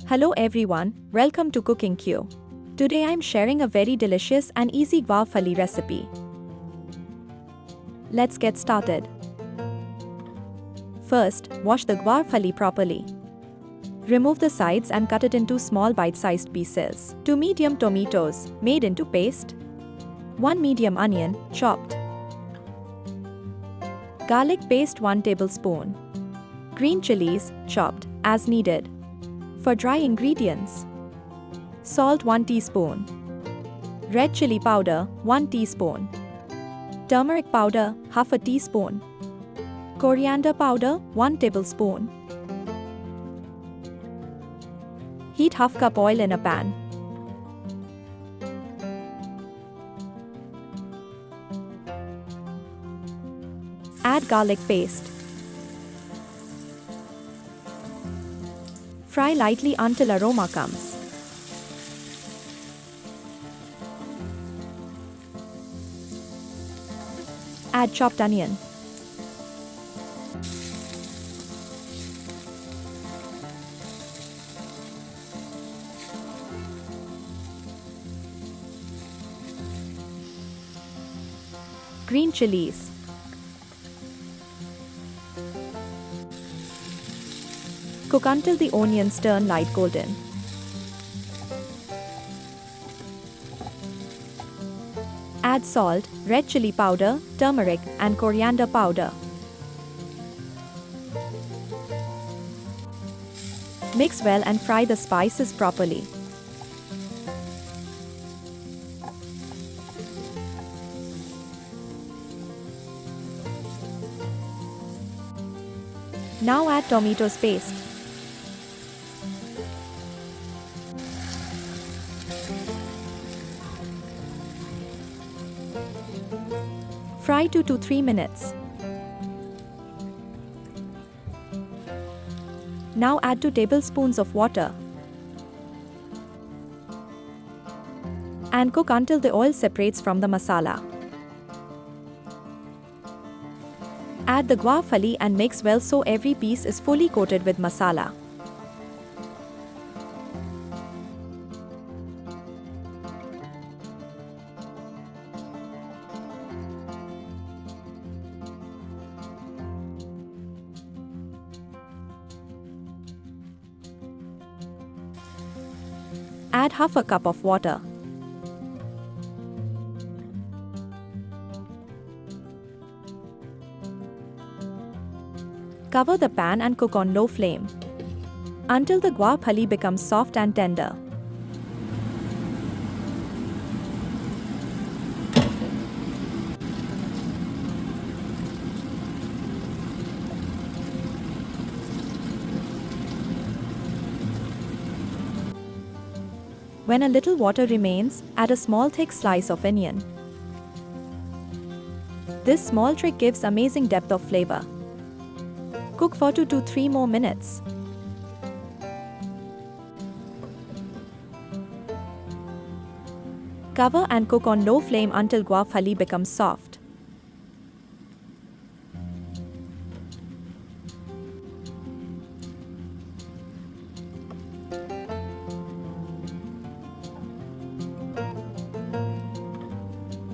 Hello everyone, welcome to Cookin'Q. Today I'm sharing a very delicious and easy Guar Phali recipe. Let's get started. First, wash the Guar Phali properly. Remove the sides and cut it into small bite-sized pieces. 2 medium tomatoes, made into paste. 1 medium onion, chopped. Garlic paste 1 tablespoon. Green chilies, chopped, as needed. For dry ingredients: salt 1 teaspoon. Red chili powder 1 teaspoon. Turmeric powder half a teaspoon. Coriander powder 1 tablespoon. Heat half cup oil in a pan. Add garlic paste. Fry lightly until aroma comes. Add chopped onion. Green chilies. Cook until the onions turn light golden. Add salt, red chili powder, turmeric, and coriander powder. Mix well and fry the spices properly. Now add tomatoes paste. Fry 2 to 3 minutes. Now add 2 tablespoons of water and cook until the oil separates from the masala. Add the Guar Phali and mix well so every piece is fully coated with masala. Add half a cup of water. Cover the pan and cook on low flame until the Guar Phali becomes soft and tender. When a little water remains, add a small thick slice of onion. This small trick gives amazing depth of flavor. Cook for 2 to 3 more minutes. Cover and cook on low flame until Guar Phali becomes soft.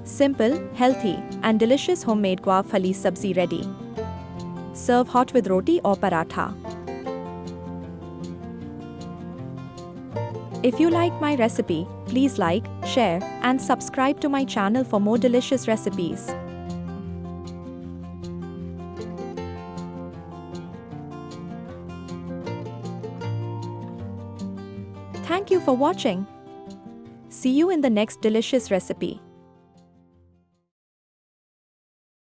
Simple, healthy, and delicious homemade Guar Phali Sabzi ready. Serve hot with roti or paratha. If you like my recipe, please like, share, and subscribe to my channel for more delicious recipes. Thank you for watching. See you in the next delicious recipe.